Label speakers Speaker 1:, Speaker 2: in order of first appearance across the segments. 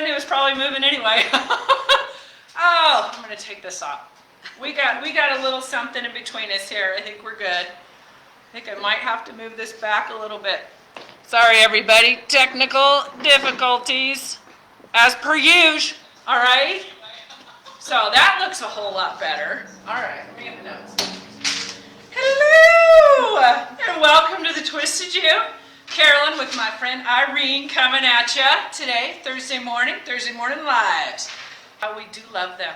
Speaker 1: moving. It was probably moving anyway. Oh, I'm gonna take this off. We got a little something in between us here. I think we're good. I think I might have to move this back a little bit. Sorry, everybody. Technical difficulties, as per usual. All right. So that looks a whole lot better. All right. Let me get the notes. Hello, and welcome to the Twisted Ewe. Carolyn with my friend Irene coming at you today, Thursday morning lives. We do love them.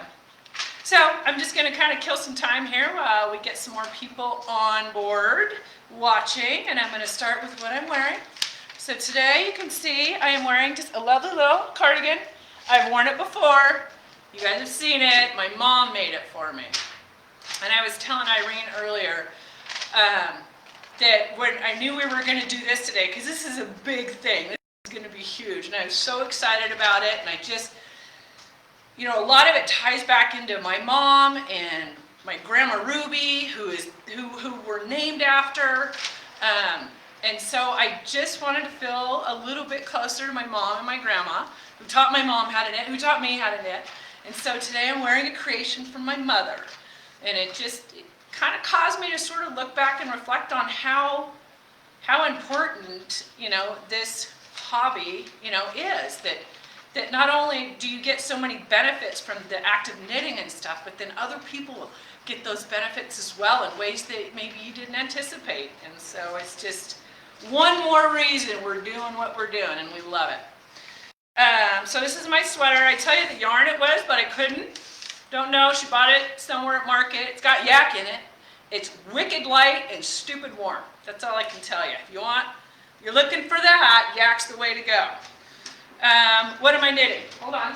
Speaker 1: So I'm just going to kind of kill some time here while we get some more people on board watching, and I'm going to start with what I'm wearing. So today you can see I am wearing just a lovely little cardigan. I've worn it before. You guys have seen it. My mom made it for me. And I was telling Irene earlier that when I knew we were going to do this today, because this is a big thing. This is going to be huge, and I was so excited about it, and I just... You know, a lot of it ties back into my mom and my grandma Ruby, who we're named after. And so I just wanted to feel a little bit closer to my mom and my grandma, who taught my mom how to knit, who taught me how to knit. And so today I'm wearing a creation from my mother. And it kind of caused me to sort of look back and reflect on how important, you know, this hobby, you know, is. That not only do you get so many benefits from the act of knitting and stuff, but then other people get those benefits as well in ways that maybe you didn't anticipate. And so it's just one more reason we're doing what we're doing, and we love it. So this is my sweater. I tell you the yarn it was, but I couldn't. Don't know. She bought it somewhere at market. It's got yak in it. It's wicked light and stupid warm. That's all I can tell you. If you're looking for that, yak's the way to go. What am I knitting? Hold on.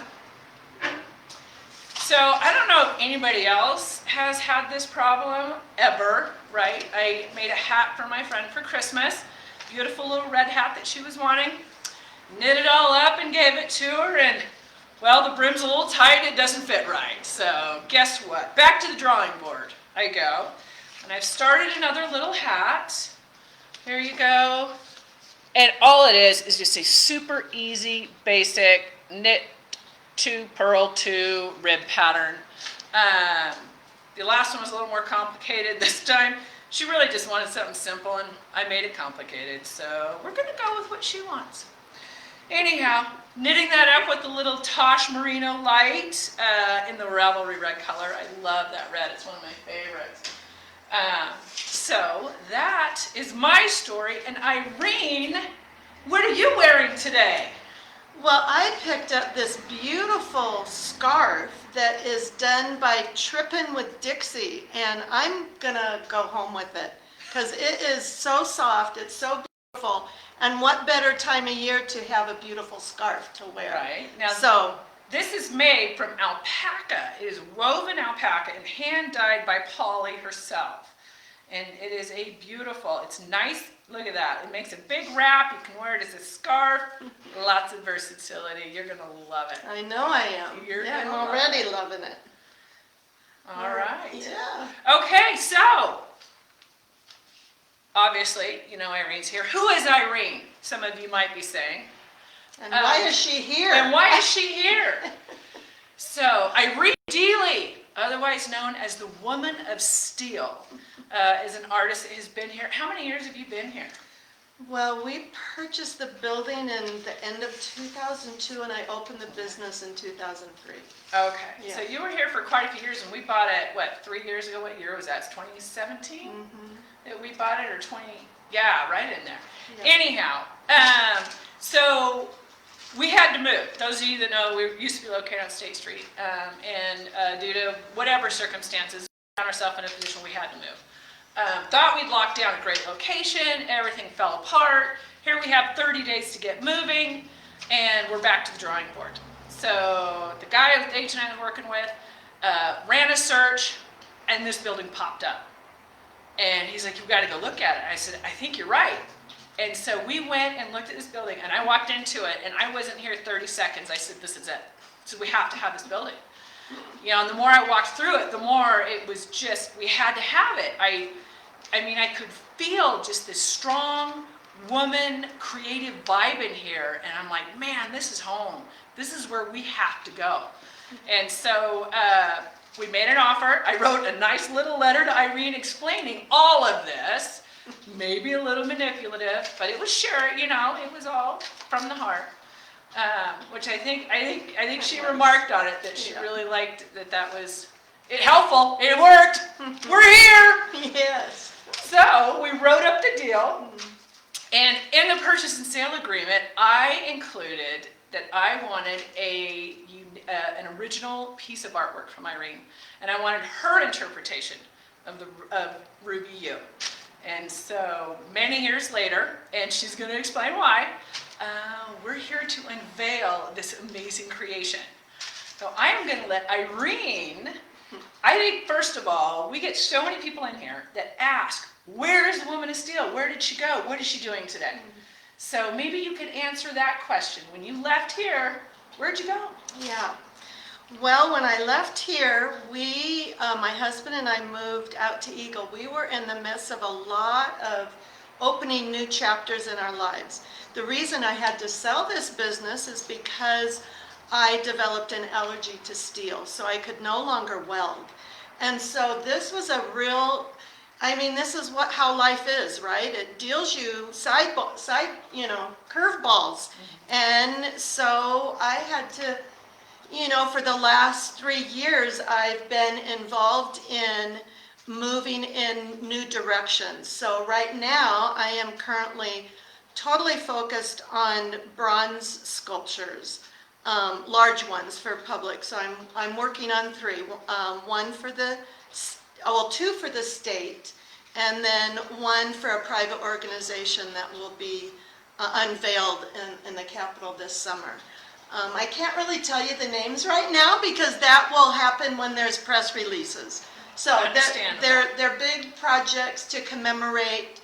Speaker 1: So I don't know if anybody else has had this problem ever, right? I made a hat for my friend for Christmas. Beautiful little red hat that she was wanting. Knit it all up and gave it to her, and well, the brim's a little tight, it doesn't fit right. So guess what? Back to the drawing board I go. And I've started another little hat. There you go. And all it is just a super easy, basic knit to purl to rib pattern. The last one was a little more complicated this time. She really just wanted something simple, and I made it complicated. So we're going to go with what she wants. Anyhow, knitting that up with the little Tosh Merino light in the Ravelry red color. I love that red. It's one of my favorites. So that is my story. And Irene, what are you wearing today?
Speaker 2: Well, I picked up this beautiful scarf that is done by Trippin' with Dixie, and I'm gonna go home with it because it is so soft, it's so beautiful, and what better time of year to have a beautiful scarf to wear.
Speaker 1: Right. Now, this is made from alpaca. It is woven alpaca and hand dyed by Polly herself. And it is it's nice. Look at that. It makes a big wrap. You can wear it as a scarf. Lots of versatility. You're going to love it.
Speaker 2: I know I am. I'm already loving it.
Speaker 1: All right.
Speaker 2: Yeah.
Speaker 1: Okay, so obviously, you know Irene's here. Who is Irene? Some of you might be saying.
Speaker 2: And why is she here?
Speaker 1: And why is she here? So, Irene Deely, otherwise known as the Woman of Steel, is an artist that has been here. How many years have you been here?
Speaker 2: Well, we purchased the building in the end of 2002, and I opened the business in 2003.
Speaker 1: Okay,
Speaker 2: Yeah.
Speaker 1: So you were here for quite a few years, and we bought it, 3 years ago? What year was that? It's 2017 that we bought it, or 20? Yeah, right in there. Yeah. Anyhow, so we had to move. Those of you that know, we used to be located on State Street, and due to whatever circumstances, we found ourselves in a position we had to move. Thought we'd locked down a great location, everything fell apart. Here we have 30 days to get moving, and we're back to the drawing board. So the guy the agent I was working with ran a search, and this building popped up. And he's like, "You've got to go look at it." I said, "I think you're right." And so we went and looked at this building, and I walked into it, and I wasn't here 30 seconds. I said, "This is it. So we have to have this building." You know, and the more I walked through it, the more it was just, we had to have it. I mean, I could feel just this strong woman creative vibe in here, and I'm like, man, this is home. This is where we have to go. And so we made an offer. I wrote a nice little letter to Irene explaining all of this, maybe a little manipulative, but it was sure, you know, it was all from the heart. Which I think she remarked on it, that she really liked that was helpful. It worked. We're here.
Speaker 2: Yes.
Speaker 1: So we wrote up the deal, and in the purchase and sale agreement, I included that I wanted an original piece of artwork from Irene, and I wanted her interpretation of Ruby Ewe. And so many years later, and she's going to explain why, we're here to unveil this amazing creation. So I am going to let Irene, I think first of all, we get so many people in here that ask, where is the Woman of Steel? Where did she go? What is she doing today? So maybe you could answer that question. When you left here, where'd you go?
Speaker 2: Yeah. Well, when I left here, my husband and I moved out to Eagle. We were in the midst of a lot of opening new chapters in our lives. The reason I had to sell this business is because I developed an allergy to steel, so I could no longer weld. And so this was a real, I mean, this is how life is, right? It deals you curveballs. And so I had to, for the last 3 years, I've been involved in moving in new directions. So right now, I am currently totally focused on bronze sculptures, large ones for public. So I'm working on 3, one for two for the state, and then one for a private organization that will be unveiled in the Capitol this summer. I can't really tell you the names right now because that will happen when there's press releases. So they're big projects to commemorate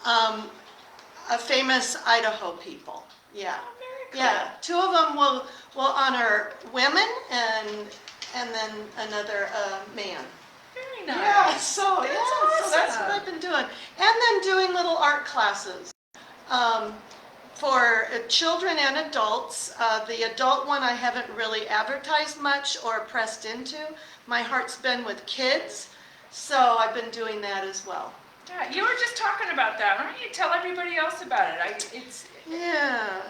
Speaker 2: a famous Idaho people. Yeah.
Speaker 1: Very cool.
Speaker 2: Yeah. 2 of them will honor women and then another man.
Speaker 1: Very nice.
Speaker 2: Yeah. So that's what
Speaker 1: awesome.
Speaker 2: I've been doing, and then doing little art classes. For children and adults. The adult one I haven't really advertised much or pressed into. My heart's been with kids, so I've been doing that as well.
Speaker 1: Yeah, you were just talking about that. Why don't you tell everybody else about it?
Speaker 2: Yeah.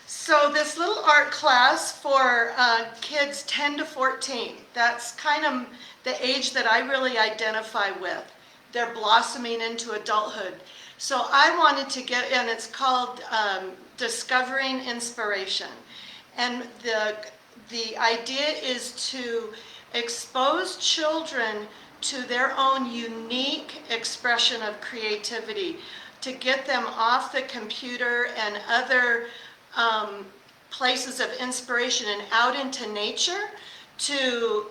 Speaker 2: So this little art class for kids 10 to 14, that's kind of the age that I really identify with. They're blossoming into adulthood. So I wanted to and it's called Discovering Inspiration. And the idea is to expose children to their own unique expression of creativity, to get them off the computer and other places of inspiration and out into nature, to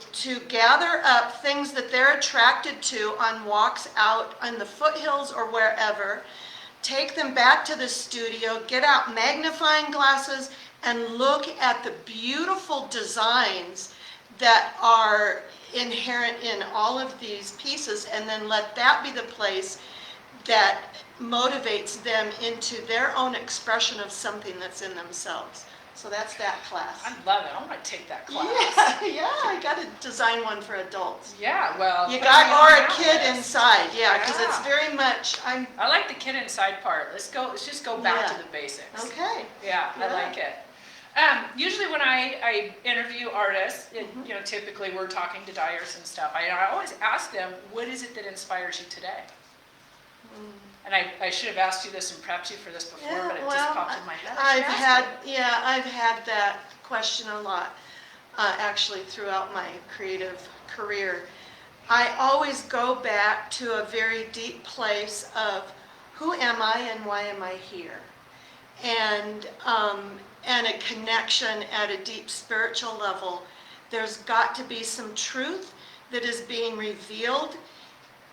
Speaker 2: gather up things that they're attracted to on walks out on the foothills or wherever, take them back to the studio, get out magnifying glasses, and look at the beautiful designs that are inherent in all of these pieces, and then let that be the place that motivates them into their own expression of something that's in themselves. So that's that class.
Speaker 1: I love it. I want to take that class.
Speaker 2: Yeah, I got to design one for adults.
Speaker 1: Yeah, well.
Speaker 2: You got, or a kid inside, yeah, because it's very much,
Speaker 1: I like the kid inside part. Let's just go back to the basics.
Speaker 2: Okay.
Speaker 1: Yeah, I like it. Usually when I interview artists, typically we're talking to dyers and stuff. I always ask them, what is it that inspires you today? And I should have asked you this and prepped you for this before, but it just popped in my head.
Speaker 2: I've had that question a lot, actually, throughout my creative career. I always go back to a very deep place of who am I and why am I here? And a connection at a deep spiritual level. There's got to be some truth that is being revealed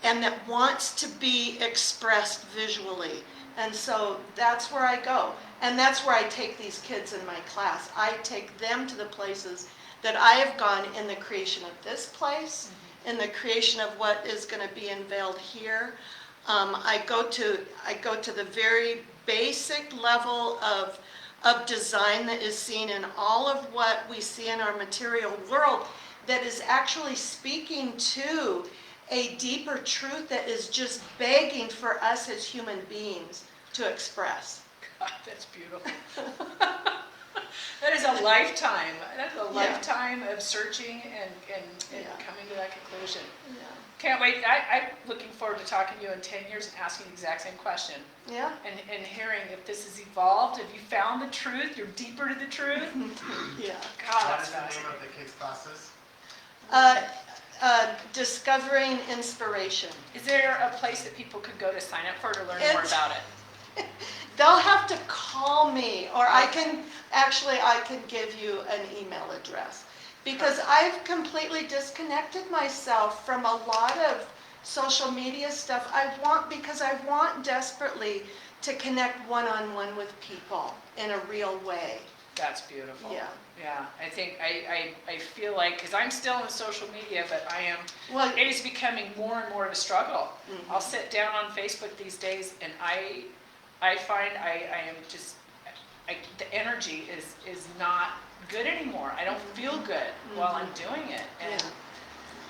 Speaker 2: and that wants to be expressed visually. And so that's where I go. And that's where I take these kids in my class. I take them to the places that I have gone in the creation of this place, in the creation of what is going to be unveiled here. I go to the very basic level of design that is seen in all of what we see in our material world that is actually speaking to a deeper truth that is just begging for us as human beings to express.
Speaker 1: God, that's beautiful. That is a lifetime. That's a lifetime of searching and coming to that conclusion.
Speaker 2: Yeah.
Speaker 1: Can't wait. I'm looking forward to talking to you in 10 years and asking the exact same question.
Speaker 2: Yeah.
Speaker 1: And hearing if this has evolved, have you found the truth? You're deeper to the truth?
Speaker 2: Yeah.
Speaker 1: God,
Speaker 3: What
Speaker 1: that's
Speaker 3: is the name
Speaker 1: fascinating.
Speaker 3: of the kids' classes?
Speaker 2: Discovering inspiration.
Speaker 1: Is there a place that people could go to sign up for to learn more
Speaker 2: It's-
Speaker 1: about it?
Speaker 2: They'll have to call me, or I can give you an email address. Because I've completely disconnected myself from a lot of social media stuff. Because I want desperately to connect one-on-one with people in a real way.
Speaker 1: That's beautiful.
Speaker 2: Yeah.
Speaker 1: Yeah, I think I feel like, because I'm still on social media, but
Speaker 2: Well,
Speaker 1: it is becoming more and more of a struggle.
Speaker 2: Mhm.
Speaker 1: I'll sit down on Facebook these days and I find I am just, the energy is not good anymore. I don't feel good while I'm doing it. And
Speaker 2: Yeah.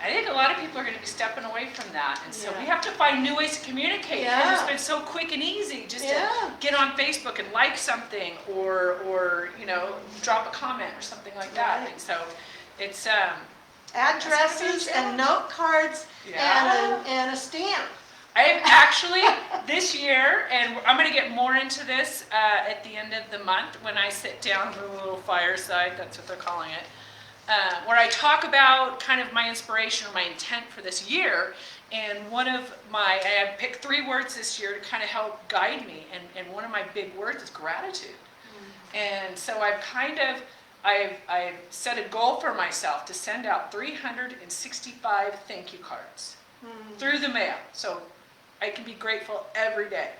Speaker 1: I think a lot of people are going to be stepping away from that. And so
Speaker 2: Yeah.
Speaker 1: we have to find new ways to communicate.
Speaker 2: Yeah.
Speaker 1: Because it's been so quick and easy just
Speaker 2: Yeah.
Speaker 1: to get on Facebook and like something or drop a comment or something like that.
Speaker 2: Right.
Speaker 1: And so it's
Speaker 2: addresses and note cards
Speaker 1: Yeah.
Speaker 2: and a stamp.
Speaker 1: I've actually, this year, and I'm going to get more into this at the end of the month when I sit down with a little fireside, that's what they're calling it, where I talk about kind of my inspiration or my intent for this year. And I have picked 3 words this year to kind of help guide me. And one of my big words is gratitude. And so I've set a goal for myself to send out 365 thank you cards through the mail. So I can be grateful every day.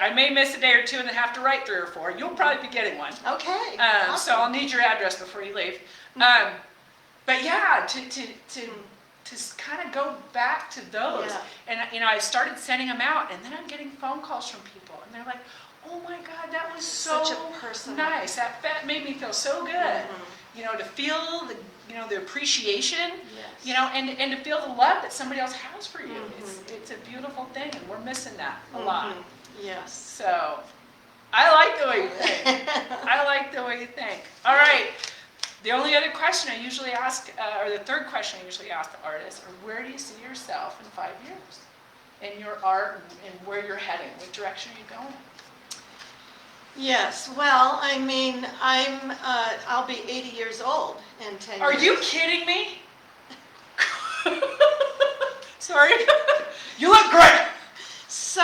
Speaker 1: I may miss a day or 2 and then have to write 3 or 4. You'll probably be getting one.
Speaker 2: Okay.
Speaker 1: So I'll need your address before you leave. But yeah, to kind of go back to those.
Speaker 2: Yeah.
Speaker 1: And I started sending them out, and then I'm getting phone calls from people, and they're like, "Oh my God, that was so
Speaker 2: Such a personal-
Speaker 1: nice. That made me feel so good." To feel the appreciation,
Speaker 2: Yes.
Speaker 1: and to feel the love that somebody else has for you. It's a beautiful thing, and we're missing that a lot.
Speaker 2: Yes.
Speaker 1: So, I like the way you think. I like the way you think. All right. The only other question I usually ask, or the third question I usually ask the artists, are where do you see yourself in 5 years? In your art and where you're heading? What direction are you going?
Speaker 2: Yes. Well, I mean, I'll be 80 years old in 10 years.
Speaker 1: Are you kidding me? Sorry. You look great.
Speaker 2: So,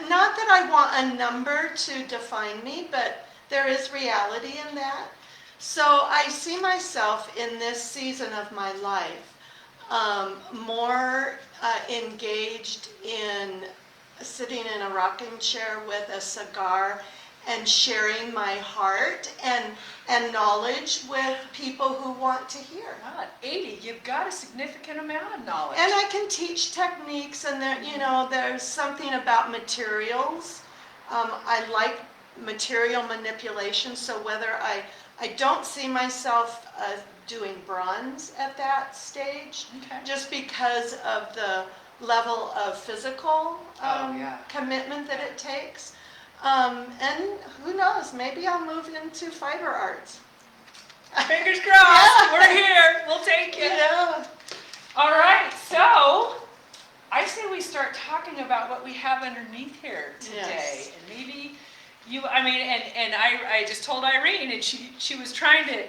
Speaker 2: not that I want a number to define me, but there is reality in that. So I see myself in this season of my life more engaged in sitting in a rocking chair with a cigar and sharing my heart and knowledge with people who want to hear.
Speaker 1: God, 80, you've got a significant amount of knowledge.
Speaker 2: And I can teach techniques, and there's something about materials. I like material manipulation, so whether I don't see myself doing bronze at that stage,
Speaker 1: Okay.
Speaker 2: just because of the level of physical
Speaker 1: yeah.
Speaker 2: commitment that it takes. And who knows, maybe I'll move into fiber arts.
Speaker 1: Fingers crossed. We're here. We'll take it.
Speaker 2: Yeah.
Speaker 1: All right. So I say we start talking about what we have underneath here today.
Speaker 2: Yes.
Speaker 1: And maybe I just told Irene, and she was trying to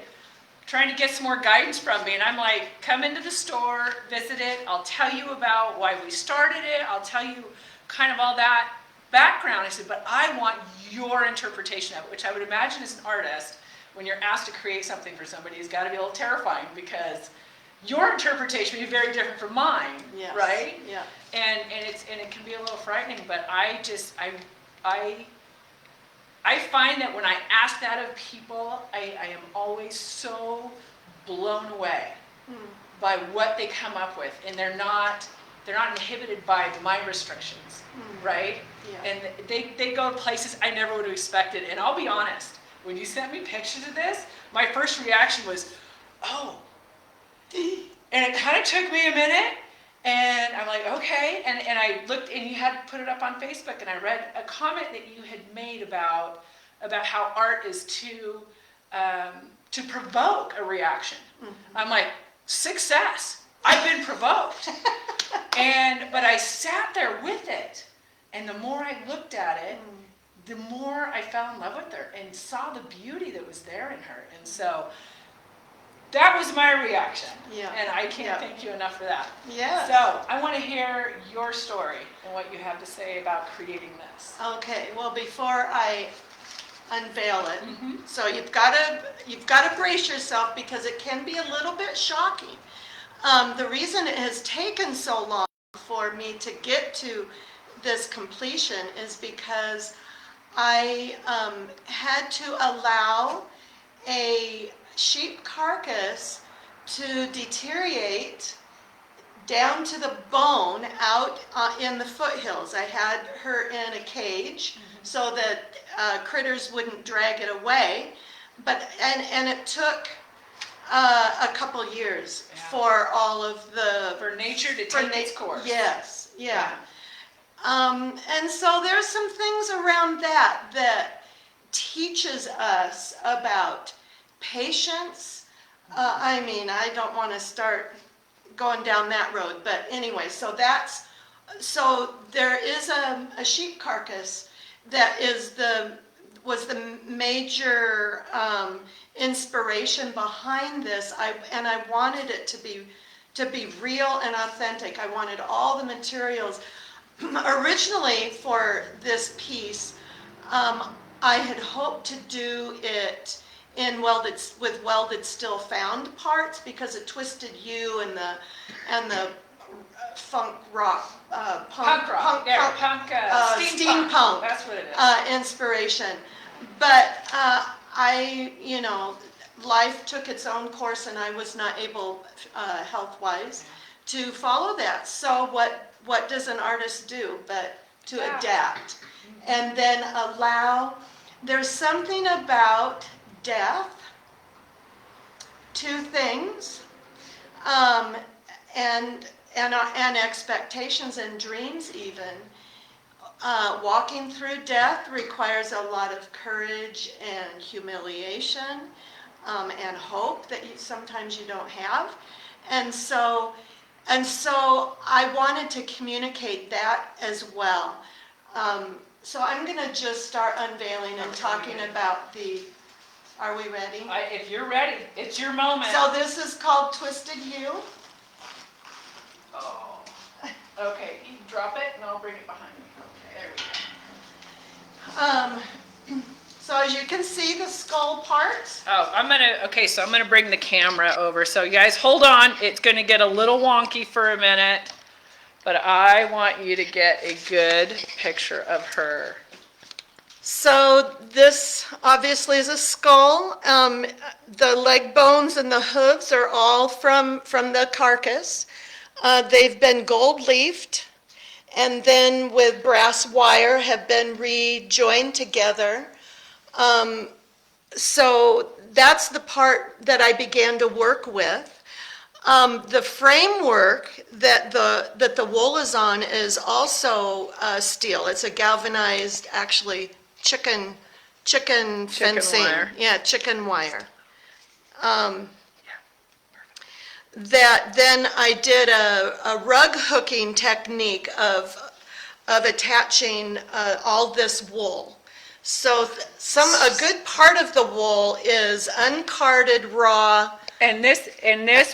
Speaker 1: get some more guidance from me, and I'm like, come into the store, visit it. I'll tell you about why we started it. I'll tell you kind of all that background. I said, but I want your interpretation of it, which I would imagine as an artist, when you're asked to create something for somebody, has got to be a little terrifying, because your interpretation will be very different from mine,
Speaker 2: Yes.
Speaker 1: right?
Speaker 2: Yeah.
Speaker 1: And it can be a little frightening, but I find that when I ask that of people, I am always so blown away by what they come up with, and they're not they're not inhibited by my restrictions, right?
Speaker 2: Yeah.
Speaker 1: And they go places I never would have expected. And I'll be honest, when you sent me pictures of this, my first reaction was, oh. And it kind of took me a minute, and I'm like, okay. And I looked, and you had put it up on Facebook, and I read a comment that you had made about how art is to provoke a reaction. I'm like, success. I've been provoked. But I sat there with it, and the more I looked at it, the more I fell in love with her and saw the beauty that was there in her. And so that was my reaction.
Speaker 2: Yeah.
Speaker 1: And I can't thank you enough for that.
Speaker 2: Yes.
Speaker 1: So I want to hear your story and what you have to say about creating this.
Speaker 2: Okay, well, before I unveil it, so you've got to brace yourself because it can be a little bit shocking. The reason it has taken so long for me to get to this completion is because I had to allow a sheep carcass to deteriorate down to the bone out in the foothills. I had her in a cage so that critters wouldn't drag it away, and it took a couple years for all of
Speaker 1: For nature to take its course.
Speaker 2: Yes, yeah. And so there's some things around that teaches us about patience. I don't want to start going down that road, but anyway, so there is a sheep carcass that was the major inspiration behind this. I wanted it to be real and authentic. I wanted all the materials. Originally for this piece, I had hoped to do it with welded still found parts because of Twisted Ewe and the funk rock
Speaker 1: Steampunk. That's what it is.
Speaker 2: Inspiration. But life took its own course, and I was not able, health-wise, to follow that. So what does an artist do but to adapt and then there's something about death, two things, and expectations and dreams even. Walking through death requires a lot of courage and humiliation and hope that sometimes you don't have. And so I wanted to communicate that as well. So I'm going to just start unveiling and talking about are we ready?
Speaker 1: If you're ready, it's your moment.
Speaker 2: So this is called Twisted Ewe.
Speaker 1: Oh. Okay, you drop it and I'll bring it behind me. Okay, there we go.
Speaker 2: So as you can see, the skull part.
Speaker 1: Oh, so I'm gonna bring the camera over. So you guys hold on. It's gonna get a little wonky for a minute, but I want you to get a good picture of her.
Speaker 2: So this obviously is a skull. The leg bones and the hooves are all from the carcass. They've been gold leafed and then with brass wire have been rejoined together. So that's the part that I began to work with. The framework that the wool is on is also steel. It's a galvanized, actually, chicken fencing.
Speaker 1: Wire.
Speaker 2: Yeah, chicken wire. That then I did a rug hooking technique of attaching all this wool. So a good part of the wool is uncarded raw.
Speaker 1: And this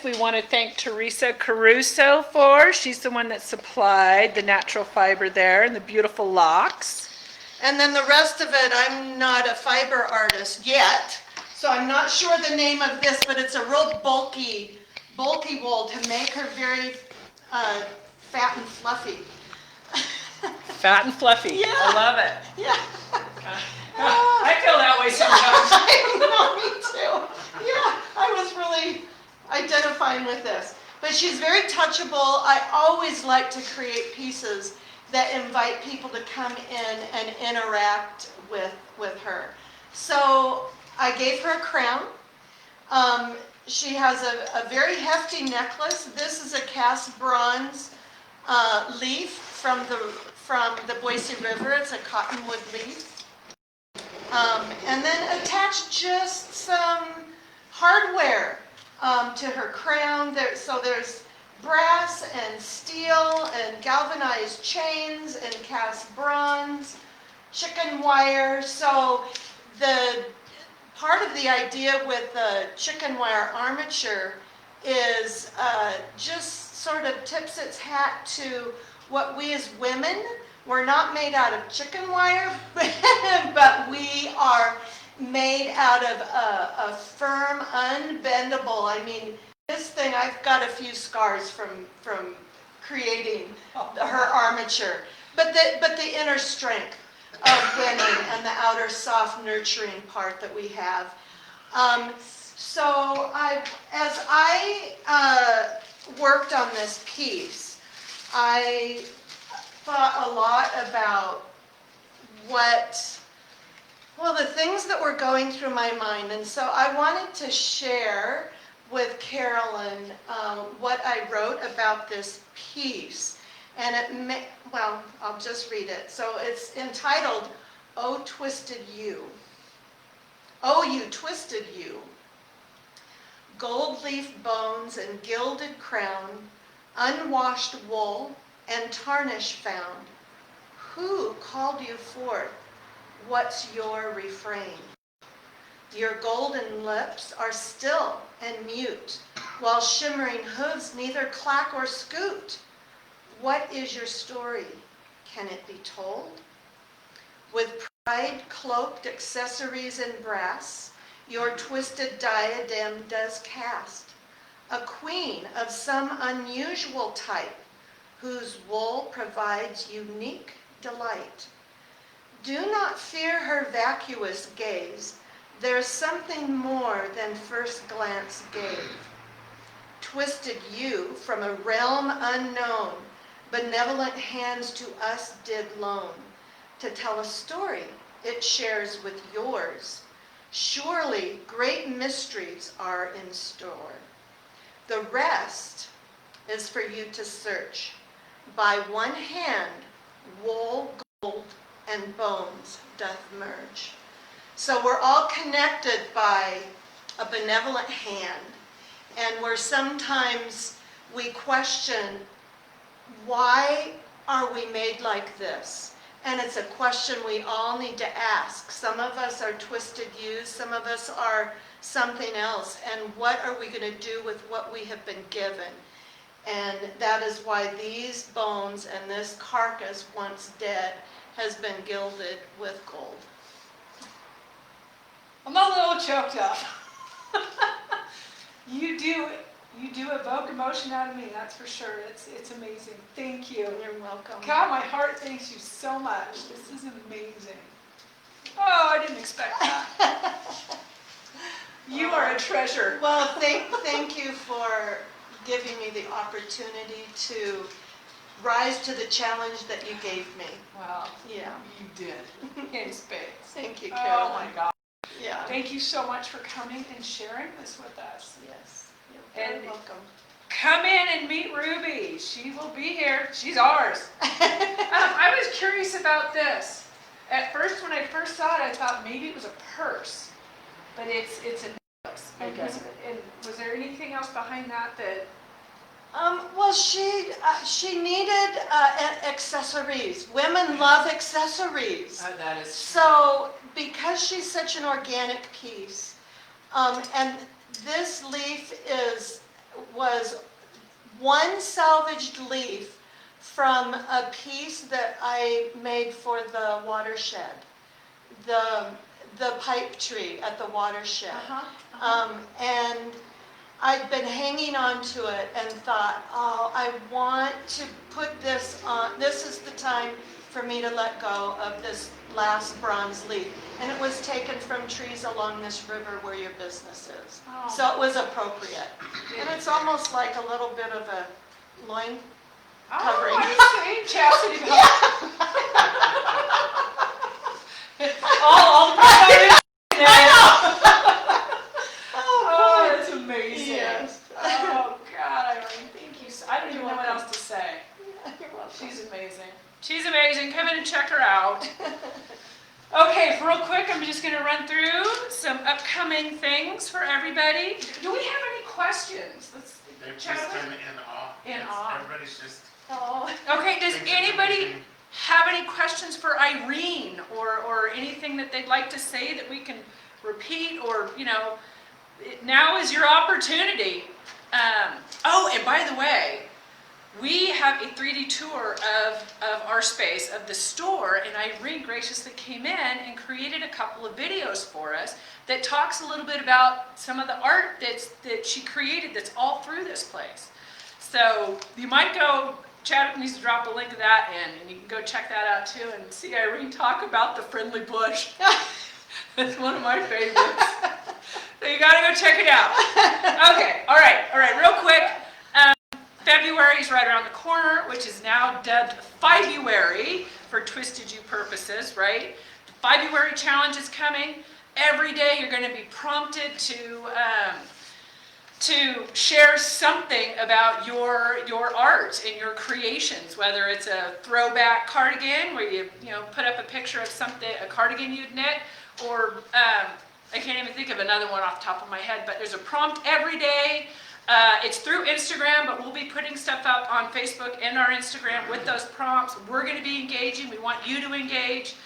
Speaker 1: we want to thank Teresa Caruso for. She's the one that supplied the natural fiber there and the beautiful locks.
Speaker 2: And then the rest of it, I'm not a fiber artist yet, so I'm not sure the name of this, but it's a real bulky wool to make her very fat and fluffy.
Speaker 1: Fat and fluffy.
Speaker 2: Yeah.
Speaker 1: I love it.
Speaker 2: Yeah.
Speaker 1: I feel that way sometimes.
Speaker 2: I know, me too. Yeah, I was really identifying with this. But she's very touchable. I always like to create pieces that invite people to come in and interact with her. So I gave her a crown. She has a very hefty necklace. This is a cast bronze leaf from the Boise River. It's a cottonwood leaf. And then attach just some hardware to her crown. So there's brass and steel and galvanized chains and cast bronze, chicken wire. So the part of the idea with the chicken wire armature is just sort of tips its hat to what we as women, we're not made out of chicken wire, but we are made out of a firm, unbendable. I mean, this thing, I've got a few scars from creating her armature, but the inner strength of women and the outer soft nurturing part that we have. So as I worked on this piece, I thought a lot about the things that were going through my mind. And so I wanted to share with Carolyn what I wrote about this piece. And I'll just read it. So it's entitled, "Oh Twisted Ewe." Oh, you twisted ewe. Gold leaf bones and gilded crown, unwashed wool and tarnish found. Who called you forth? What's your refrain? Your golden lips are still and mute, while shimmering hooves neither clack or scoot. What is your story? Can it be told? With pride cloaked accessories in brass, your twisted diadem does cast. A queen of some unusual type, whose wool provides unique delight. Do not fear her vacuous gaze. There's something more than first glance gave. Twisted you from a realm unknown, benevolent hands to us did loan, to tell a story it shares with yours. Surely great mysteries are in store. The rest is for you to search. By one hand, wool, gold, and bones doth merge. So we're all connected by a benevolent hand, and where sometimes we question, why are we made like this? And it's a question we all need to ask. Some of us are twisted ewes, some of us are something else, and what are we going to do with what we have been given? And that is why these bones and this carcass, once dead, has been gilded with gold.
Speaker 1: I'm a little choked up. You do evoke emotion out of me, that's for sure. It's amazing. Thank you.
Speaker 2: You're welcome.
Speaker 1: God, my heart thanks you so much. This is amazing. Oh, I didn't expect that. You are a treasure.
Speaker 2: Well, thank you for giving me the opportunity to rise to the challenge that you gave me.
Speaker 1: Wow.
Speaker 2: Yeah.
Speaker 1: You did. In spades.
Speaker 2: Thank you, Carolyn.
Speaker 1: Oh my God.
Speaker 2: Yeah.
Speaker 1: Thank you so much for coming and sharing this with us.
Speaker 2: Yes. You're very
Speaker 1: And
Speaker 2: welcome.
Speaker 1: come in and meet Ruby. She will be here. She's ours. I was curious about this. At first, when I first saw it, I thought maybe it was a purse, but it's a necklace, I guess. And was there anything else behind that?
Speaker 2: Well, she needed accessories. Women love accessories.
Speaker 1: That is
Speaker 2: So, because she's such an organic piece, and this leaf was one salvaged leaf from a piece that I made for the watershed, the pipe tree at the watershed. And I'd been hanging on to it and thought, oh, I want to put this on. This is the time for me to let go of this last bronze leaf. And it was taken from trees along this river where your business is.
Speaker 1: Oh.
Speaker 2: So it was appropriate. And it's almost like a little bit of a loin covering.
Speaker 1: Oh, I see. Chastity belt. all the products. Oh, that's amazing.
Speaker 2: Yes.
Speaker 1: Oh, God, Irene, thank you. I don't even know what else to say.
Speaker 2: You're welcome.
Speaker 1: She's amazing. She's amazing. Come in and check her out. Okay, real quick, I'm just going to run through some upcoming things for everybody. Do we have any questions?
Speaker 3: They've
Speaker 1: Chat
Speaker 3: just
Speaker 1: with-
Speaker 3: been in awe.
Speaker 1: In
Speaker 3: It's-
Speaker 1: awe.
Speaker 3: Everybody's just.
Speaker 2: Oh.
Speaker 1: Okay, does
Speaker 3: thinks it's
Speaker 1: anybody
Speaker 3: amazing.
Speaker 1: have any questions for Irene or anything that they'd like to say that we can repeat or, now is your opportunity. Oh, and by the way, we have a 3D tour of our space, of the store, and Irene graciously came in and created a couple of videos for us that talks a little bit about some of the art that she created that's all through this place. So you might go, Chadwick needs to drop a link of that in, and you can go check that out too and see Irene talk about the friendly bush. That's one of my favorites. So you gotta go check it out. Okay, all right, real quick. February is right around the corner, which is now dubbed February for Twisted Ewe purposes, right? The February challenge is coming. Every day you're going to be prompted to share something about your art and your creations, whether it's a throwback cardigan where you put up a picture of something, a cardigan you'd knit, or I can't even think of another one off the top of my head, but there's a prompt every day. It's through Instagram, but we'll be putting stuff up on Facebook and our Instagram with those prompts. We're going to be engaging. We want you to engage.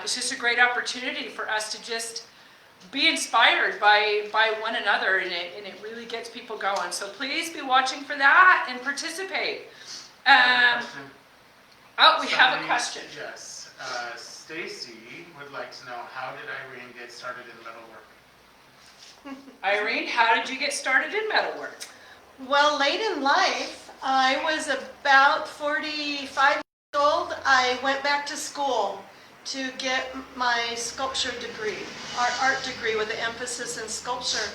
Speaker 1: It's just a great opportunity for us to just be inspired by one another, and it really gets people going. So please be watching for that and participate.
Speaker 3: Question.
Speaker 1: Oh, we have a
Speaker 3: Somebody-
Speaker 1: question.
Speaker 3: Yes. Stacy would like to know, how did Irene get started in metalwork?
Speaker 1: Irene, how did you get started in metalwork?
Speaker 2: Well, late in life, I was about 45 years old. I went back to school to get my sculpture degree, our art degree with an emphasis in sculpture.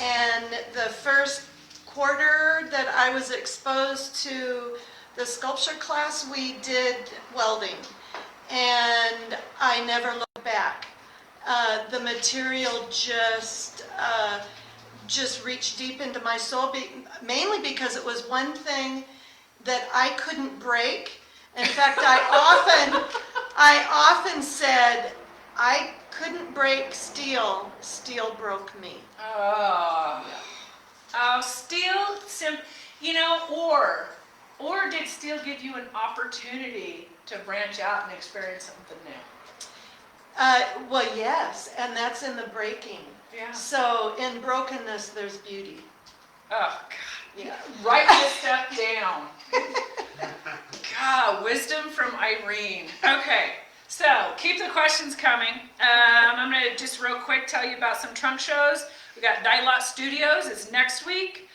Speaker 2: And the first quarter that I was exposed to the sculpture class, we did welding. And I never looked back. The material just reached deep into my soul, mainly because it was one thing that I couldn't break. In fact, I often said I couldn't break steel. Steel broke me.
Speaker 1: Oh, steel, or did steel give you an opportunity to branch out and experience something new?
Speaker 2: Well, yes, and that's in the breaking.
Speaker 1: Yeah.
Speaker 2: So in brokenness, there's beauty.
Speaker 1: Oh, God.
Speaker 2: Yeah.
Speaker 1: Write this stuff down. God, wisdom from Irene. Okay, so keep the questions coming. I'm going to just real quick tell you about some trunk shows. We got Dilot Studios. It's next week.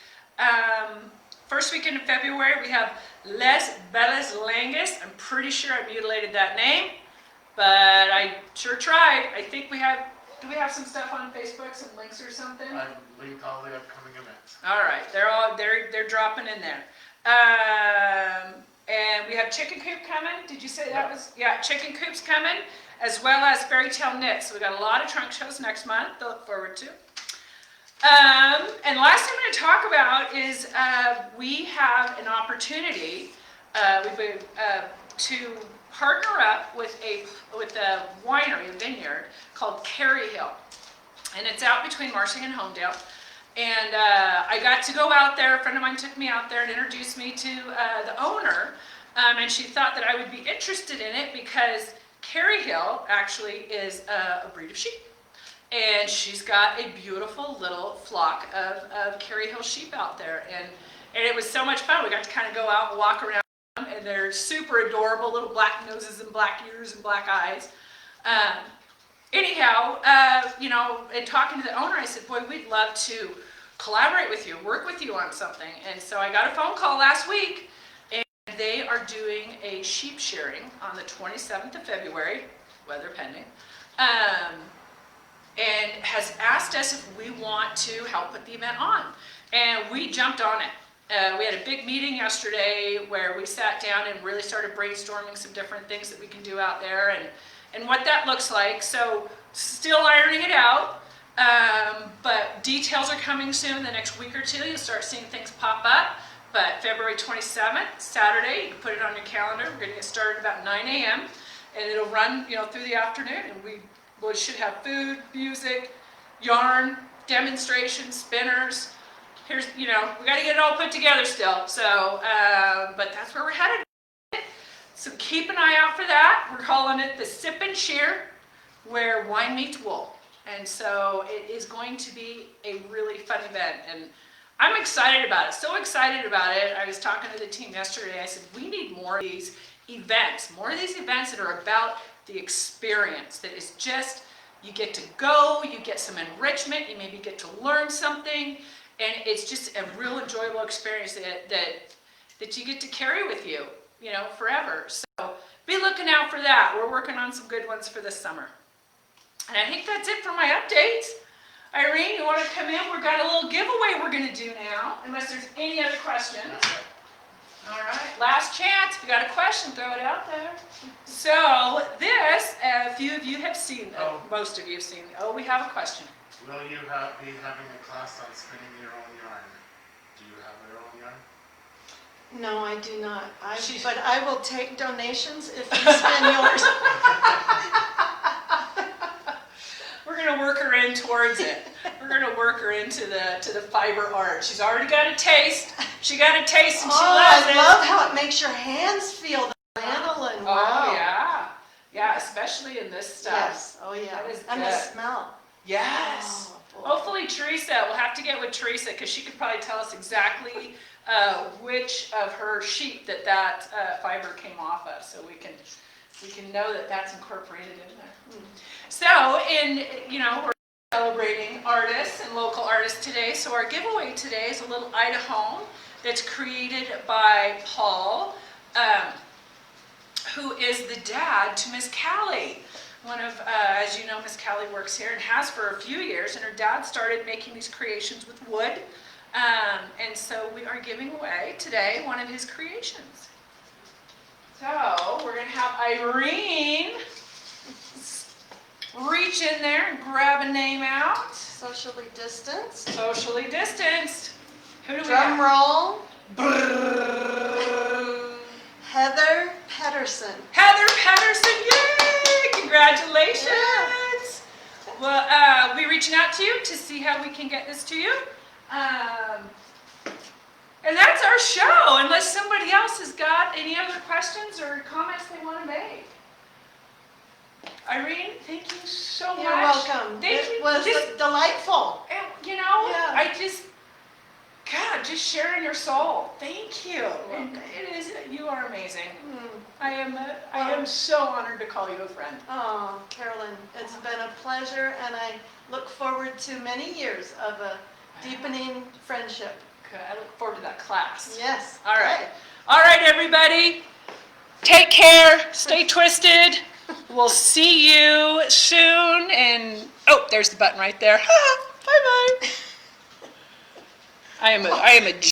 Speaker 1: First weekend in February, we have Les Belles Langus. I'm pretty sure I mutilated that name, but I sure tried. I think we have, do we have some stuff on Facebook, some links or something?
Speaker 3: I've linked all the upcoming events.
Speaker 1: All right, they're dropping in there. And we have Chicken Coop coming. Did you say that was? Yeah, Chicken Coop's coming, as well as Fairy Tale Knits. So we got a lot of trunk shows next month to look forward to. And last thing I'm going to talk about is we have an opportunity to partner up with a winery, a vineyard called Carey Hill, and it's out between Marshall and Homedale. And I got to go out there. A friend of mine took me out there and introduced me to the owner, and she thought that I would be interested in it because Carey Hill actually is a breed of sheep. And she's got a beautiful little flock of Carey Hill sheep out there. And it was so much fun. We got to kind of go out and walk around, and they're super adorable, little black noses and black ears and black eyes. Anyhow, in talking to the owner, I said, boy, we'd love to collaborate with you, work with you on something. And so I got a phone call last week, and and they are doing a sheep shearing on the 27th of February, weather pending, and has asked us if we want to help put the event on. And we jumped on it. We had a big meeting yesterday where we sat down and really started brainstorming some different things that we can do out there and what that looks like. So still ironing it out, but details are coming soon. The next week or two, you'll start seeing things pop up. But February 27th, Saturday, you can put it on your calendar. We're going to get started about 9 a.m. and it'll run, through the afternoon. And we should have food, music, yarn, demonstrations, spinners. Here's, we got to get it all put together still. So, but that's where we're headed. So keep an eye out for that. We're calling it the Sip and Shear, where wine meets wool. And so it is going to be a really fun event. And I'm excited about it, so excited about it. I was talking to the team yesterday. I said, we need more of these events that are about the experience, that is just, you get to go, you get some enrichment, you maybe get to learn something, and it's just a real enjoyable experience that you get to carry with you, forever. So be looking out for that. We're working on some good ones for this summer. And I think that's it for my updates. Irene, you want to come in? We've got a little giveaway we're going to do now, unless there's any other questions. All right, last chance. If you got a question, throw it out there. So this, a few of you have seen, most of you have seen. We have a question.
Speaker 3: Will you be having a class on spinning your own yarn? Do you have your own yarn?
Speaker 2: No, I do not. But I will take donations if you spin yours.
Speaker 1: We're going to work her in towards it. We're going to work her into the fiber art. She's already got a taste. She got a taste and she loves it.
Speaker 2: I love how it makes your hands feel the lanolin. Wow.
Speaker 1: Oh, yeah. Yeah, especially in this stuff.
Speaker 2: Yes. Oh, yeah.
Speaker 1: That is
Speaker 2: and
Speaker 1: good.
Speaker 2: the smell.
Speaker 1: Yes.
Speaker 2: Oh,
Speaker 1: hopefully Teresa, we'll have to get with Teresa because she could probably tell us exactly which of her sheep that fiber came off of, so we can know that that's incorporated in there. So, we're celebrating artists and local artists today. So our giveaway today is a little Idaho that's created by Paul, who is the dad to Miss Callie. One of, as you know, Miss Callie works here and has for a few years, and her dad started making these creations with wood. And so we are giving away today one of his creations. So we're going to have Irene reach in there and grab a name out.
Speaker 2: Socially distanced.
Speaker 1: Socially distanced. Who do we
Speaker 2: Drum
Speaker 1: have?
Speaker 2: roll.
Speaker 1: Brrrr.
Speaker 2: Heather Pedersen.
Speaker 1: Heather Pedersen, yay! Congratulations.
Speaker 2: Yeah.
Speaker 1: Well, we're reaching out to you to see how we can get this to you. And that's our show, unless somebody else has got any other questions or comments they want to make. Irene, thank you so much.
Speaker 2: You're welcome. It was delightful.
Speaker 1: And,
Speaker 2: Yeah.
Speaker 1: just sharing your soul. Thank you.
Speaker 2: welcome.
Speaker 1: You are amazing.
Speaker 2: Mm.
Speaker 1: I am so honored to call you a friend.
Speaker 2: Oh, Carolyn, it's been a pleasure, and I look forward to many years of a deepening friendship.
Speaker 1: Good. I look forward to that class.
Speaker 2: Yes.
Speaker 1: All right. All right, everybody. Take care. Stay twisted. We'll see you soon. And there's the button right there. Bye-bye. I am a